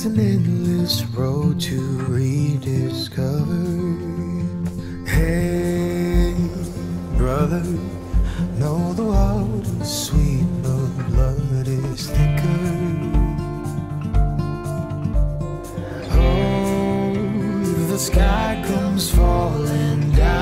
It's an endless road to rediscover. Hey, brother, know the water's sweet, but blood is thicker. Oh, if the sky comes falling down,